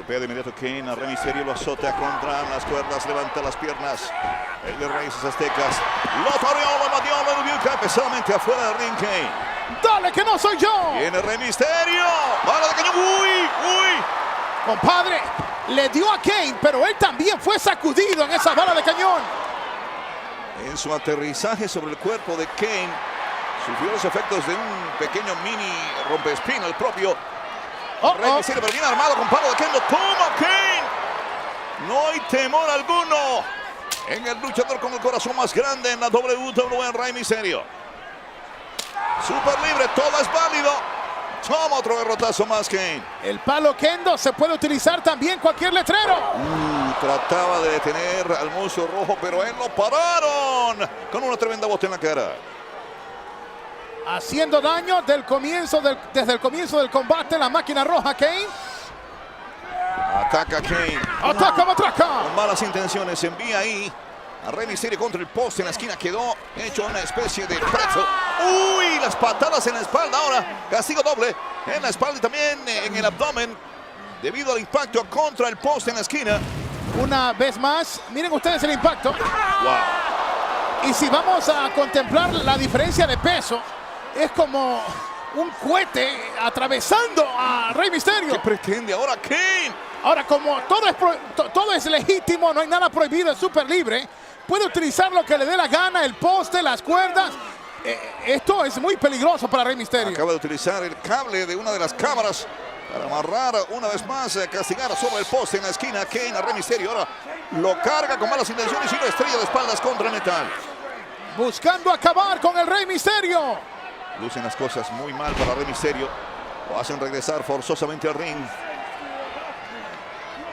Golpea de inmediato Kane, a Rey Mysterio lo azota contra las cuerdas, levanta las piernas. El de Raíces Aztecas lo toreó, lo batió, lo debió, cae pesadamente afuera del ring Kane. ¡Dale que no soy yo! Viene Rey Mysterio, bala de cañón, uy. Compadre, le dio a Kane, pero él también fue sacudido en esa bala de cañón. En su aterrizaje sobre el cuerpo de Kane, sufrió los efectos de un pequeño mini rompespino, el propio Rey Mysterio, pero bien armado con palo de Kane, lo toma Kane. No hay temor alguno en el luchador con el corazón más grande en la WWE, Rey Mysterio. Super libre, todo es válido. Toma otro derrotazo más Kane. El palo kendo se puede utilizar también cualquier letrero. Trataba de detener al monstruo rojo, pero él lo pararon con una tremenda bota en la cara. Haciendo daño desde el comienzo del combate, la máquina roja Kane. Ataca Kane. Ataca, matraca. Con malas intenciones, envía ahí a Rey Mysterio contra el poste. En la esquina quedó hecho una especie de pretzel. Uy, las patadas en la espalda ahora. Castigo doble en la espalda y también en el abdomen debido al impacto contra el poste en la esquina. Una vez más, miren ustedes el impacto. Wow. Y si vamos a contemplar la diferencia de peso, es como un cohete atravesando a Rey Mysterio. ¿Qué pretende ahora Kane? Ahora, como todo es legítimo, no hay nada prohibido, es súper libre, puede utilizar lo que le dé la gana, el poste, las cuerdas. Esto es muy peligroso para Rey Mysterio. Acaba de utilizar el cable de una de las cámaras para amarrar una vez más, castigar sobre el poste en la esquina Kane a Rey Mysterio. Ahora lo carga con malas intenciones y lo estrella de espaldas contra el metal. Buscando acabar con el Rey Mysterio. Lucen las cosas muy mal para Rey Mysterio. Lo hacen regresar forzosamente al ring.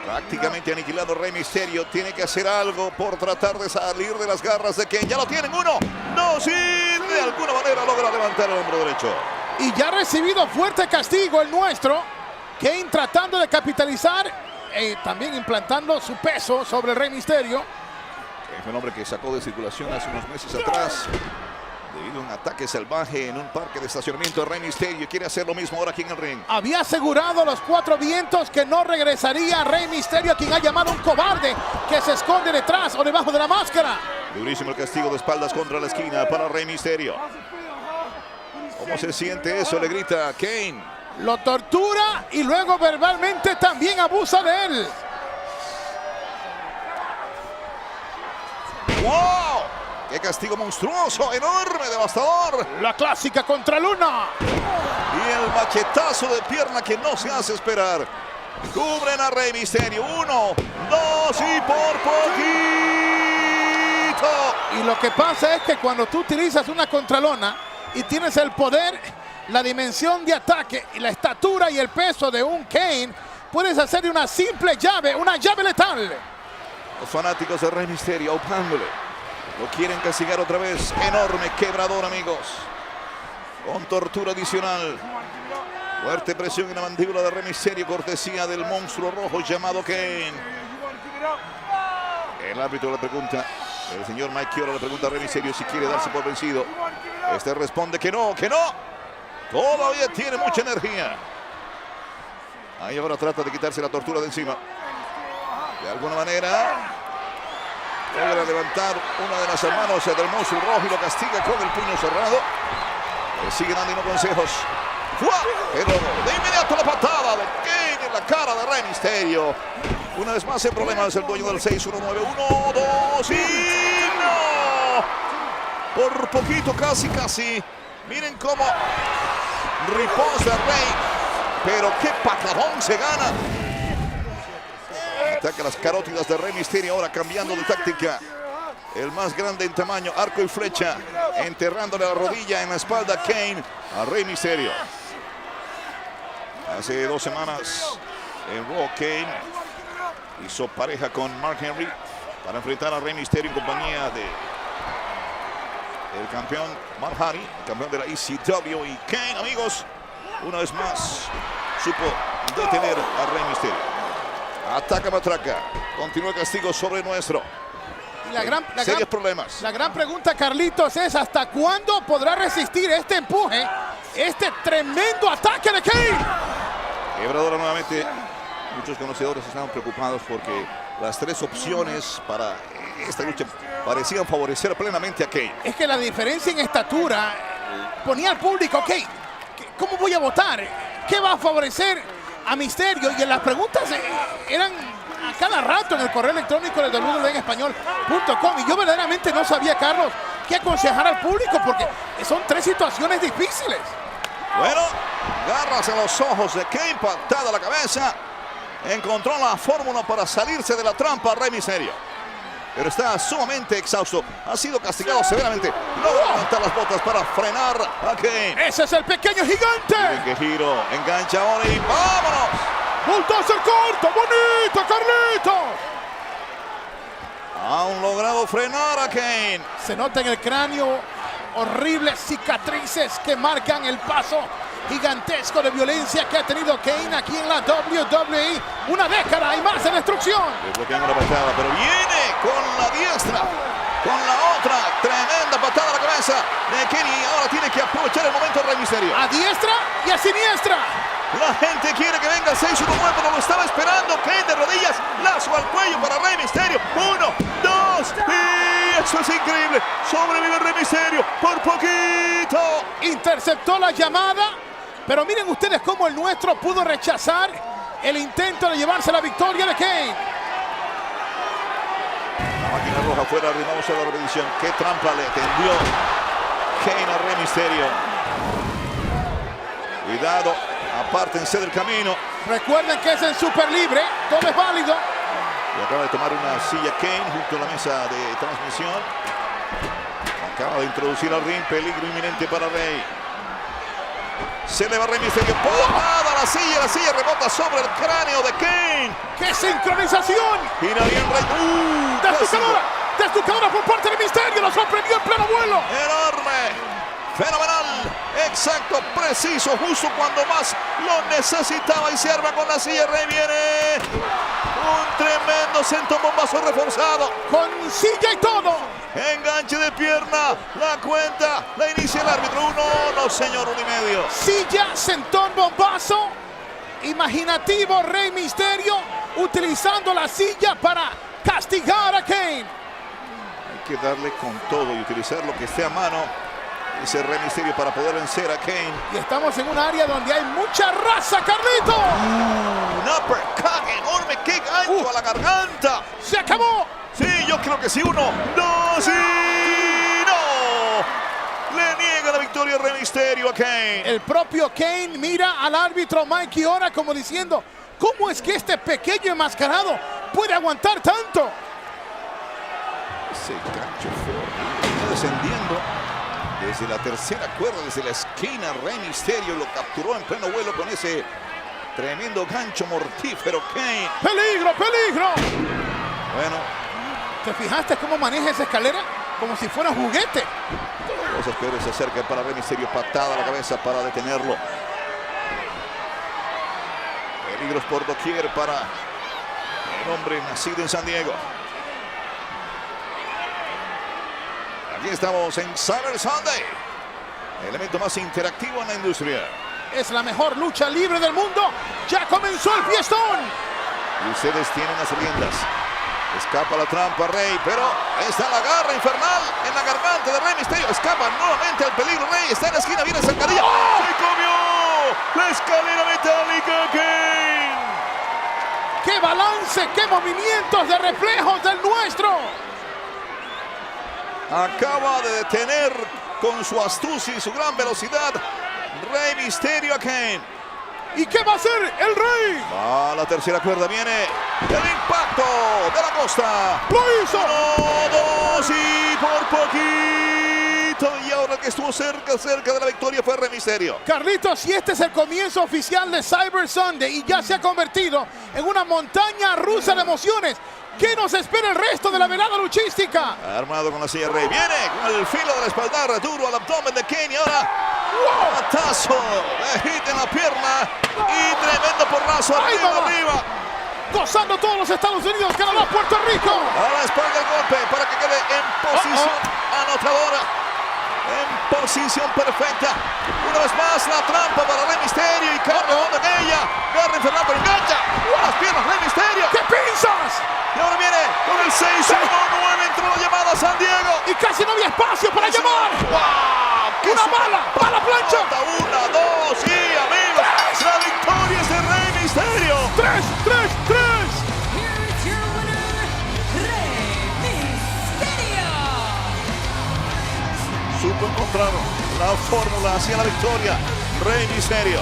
Prácticamente aniquilado Rey Mysterio. Tiene que hacer algo por tratar de salir de las garras de Kane. Ya lo tienen, uno, dos, y de alguna manera logra levantar el hombro derecho. Y ya ha recibido fuerte castigo el nuestro. Kane tratando de capitalizar, también implantando su peso sobre el Rey Mysterio. Es un hombre que sacó de circulación hace unos meses atrás debido a un ataque salvaje en un parque de estacionamiento de Rey Mysterio. Quiere hacer lo mismo ahora aquí en el ring. Había asegurado a los cuatro vientos que no regresaría a Rey Mysterio, a quien ha llamado un cobarde que se esconde detrás o debajo de la máscara. Durísimo el castigo de espaldas contra la esquina para Rey Mysterio. ¿Cómo se siente eso? Le grita Kane. Lo tortura y luego verbalmente también abusa de él. ¡Wow! ¡Qué castigo monstruoso, enorme, devastador! La clásica contra Luna. Y el machetazo de pierna que no se hace esperar. Cubren a Rey Mysterio. Uno, dos y por poquito. Y lo que pasa es que cuando tú utilizas una contralona y tienes el poder, la dimensión de ataque y la estatura y el peso de un Kane, puedes hacer de una simple llave, una llave letal. Los fanáticos de Rey Mysterio aupándole. Lo quieren castigar otra vez. Enorme quebrador, amigos. Con tortura adicional. Fuerte presión en la mandíbula de Rey Mysterio, cortesía del monstruo rojo llamado Kane. El árbitro le pregunta, el señor Mike Chioda le pregunta a Rey Mysterio si quiere darse por vencido. Este responde que no, que no. Todavía tiene mucha energía. Ahí ahora trata de quitarse la tortura de encima. De alguna manera logra levantar una de las manos del monstruo rojo y lo castiga con el puño cerrado. Le sigue dando consejos. ¡Fua! Pero de inmediato la patada de Kane en la cara de Rey Mysterio. Una vez más en problemas el dueño del 619. 1, 2 y no. Por poquito, casi. Miren cómo riposta Rey. Pero qué patadón se gana. Ataca las carótidas de Rey Mysterio, ahora cambiando de táctica. El más grande en tamaño, arco y flecha, enterrándole la rodilla en la espalda Kane a Rey Mysterio. Hace 2 semanas en Raw, Kane hizo pareja con Mark Henry para enfrentar a Rey Mysterio en compañía de el campeón Matt Hardy, campeón de la ECW. Y Kane, amigos, una vez más supo detener a Rey Mysterio. Ataca, matraca. Continúa el castigo sobre nuestro. Serios problemas. La gran pregunta, Carlitos, es ¿hasta cuándo podrá resistir este empuje, este tremendo ataque de Kane? Quebradora nuevamente Muchos conocedores estaban preocupados porque las tres opciones para esta lucha parecían favorecer plenamente a Kane. Es que la diferencia en estatura ponía al público, ok, ¿cómo voy a votar? ¿Qué va a favorecer a Misterio? Y las preguntas eran a cada rato en el correo electrónico de www.español.com y yo verdaderamente no sabía, Carlos, qué aconsejar al público porque son tres situaciones difíciles. Bueno, garras en los ojos de Kane, patada a la cabeza. Encontró la fórmula para salirse de la trampa Rey Mysterio. Pero está sumamente exhausto. Ha sido castigado severamente. Logra levantar las botas para frenar a Kane. ¡Ese es el pequeño gigante! Miren qué giro. Engancha ahora y ¡vámonos! ¡Bulldozer corto! ¡Bonito, Carlitos! Han logrado frenar a Kane. Se nota en el cráneo horribles cicatrices que marcan el paso gigantesco de violencia que ha tenido Kane aquí en la WWE. Una década y más de destrucción. Desbloqueando la patada, pero viene con la diestra. Con la otra, tremenda patada a la cabeza de Kane. Y ahora tiene que aprovechar el momento Rey Mysterio. A diestra y a siniestra. La gente quiere que venga el 619, pero lo estaba esperando. Kane de rodillas, lazo al cuello para Rey Mysterio. 1, 2 y eso es increíble. Sobrevive Rey Mysterio por poquito. Interceptó la llamada, pero miren ustedes cómo el nuestro pudo rechazar el intento de llevarse la victoria de Kane. La máquina roja fuera, arrimamos a la repetición. Qué trampa le tendió Kane a Rey Mysterio. Cuidado. Apártense del camino. Recuerden que es en super libre, todo es válido. Y acaba de tomar una silla Kane junto a la mesa de transmisión. Acaba de introducir al ring, peligro inminente para Rey. Se le va Rey Mysterio, ¡pomada la silla rebota sobre el cráneo de Kane! ¡Qué sincronización! Gira bien Rey. Desnucadora por parte de Mysterio, lo sorprendió en pleno vuelo. Enorme. Fenomenal, exacto, preciso, justo cuando más lo necesitaba y se arma con la silla. Rey viene un tremendo sentón bombazo reforzado. Con silla y todo. Enganche de pierna, la cuenta, la inicia el árbitro. 1, no señor, 1,5. Silla, sentón, bombazo. Imaginativo Rey Mysterio utilizando la silla para castigar a Kane. Hay que darle con todo y utilizar lo que esté a mano. Ese Rey Mysterio para poder vencer a Kane. Y estamos en un área donde hay mucha raza, Carlito. Un uppercut enorme, qué gancho a la garganta. Se acabó. Sí, yo creo que sí. 1, 2 y no. Le niega la victoria a Rey Mysterio a Kane. El propio Kane mira al árbitro Mike Chiona como diciendo, ¿cómo es que este pequeño enmascarado puede aguantar tanto? Ese gancho fue está descendiendo. Desde la tercera cuerda, desde la esquina, Rey Mysterio lo capturó en pleno vuelo con ese tremendo gancho mortífero. Kane. ¡Peligro, peligro! Bueno. ¿Te fijaste cómo maneja esa escalera? Como si fuera un juguete. Cosas peores se acercan para Rey Mysterio. Patada a la cabeza para detenerlo. Peligros por doquier para el hombre nacido en San Diego. Aquí estamos en Cyber Sunday, el elemento más interactivo en la industria. Es la mejor lucha libre del mundo. Ya comenzó el fiestón. Y ustedes tienen las riendas. Escapa la trampa Rey, pero está la garra infernal en la garganta de Rey Mysterio. Escapa nuevamente al peligro Rey. Está en la esquina, viene zancadilla. ¡Oh! ¡Se comió la escalera metálica Kane! ¡Qué balance! ¡Qué movimientos de reflejos del nuestro! Acaba de detener con su astucia y su gran velocidad Rey Mysterio a Kane. ¿Y qué va a hacer el Rey? Va a la tercera cuerda, viene el impacto de la costa. ¡Lo hizo! 1, 2 y por poquito. Y ahora que estuvo cerca de la victoria fue Rey Mysterio. Carlitos, si este es el comienzo oficial de Cyber Sunday y ya se ha convertido en una montaña rusa de emociones, ¿qué nos espera el resto de la velada luchística? Armado con la silla Rey. Viene con el filo de la espaldar duro al abdomen de Kane. Y ahora, batazo de hit en la pierna. Y tremendo porrazo arriba. Gozando todos los Estados Unidos, Canadá, Puerto Rico. A la espalda el golpe para que quede en posición anotadora. En posición perfecta. Una vez más la trampa para Rey Mysterio y corre onda en ella. Garra infernal, pero engancha. Las piernas Rey Mysterio. ¡Qué pinzas! Y ahora viene con el 6-1-9. Entró la llamada San Diego. Y casi no había espacio para llamar. ¡Wow! Una bala plancha. 1, 2 y amigos. La victoria es de Rey Mysterio. 3. Here's your winner, Rey Mysterio. Supo encontrar la fórmula hacia la victoria. Rey Mysterio.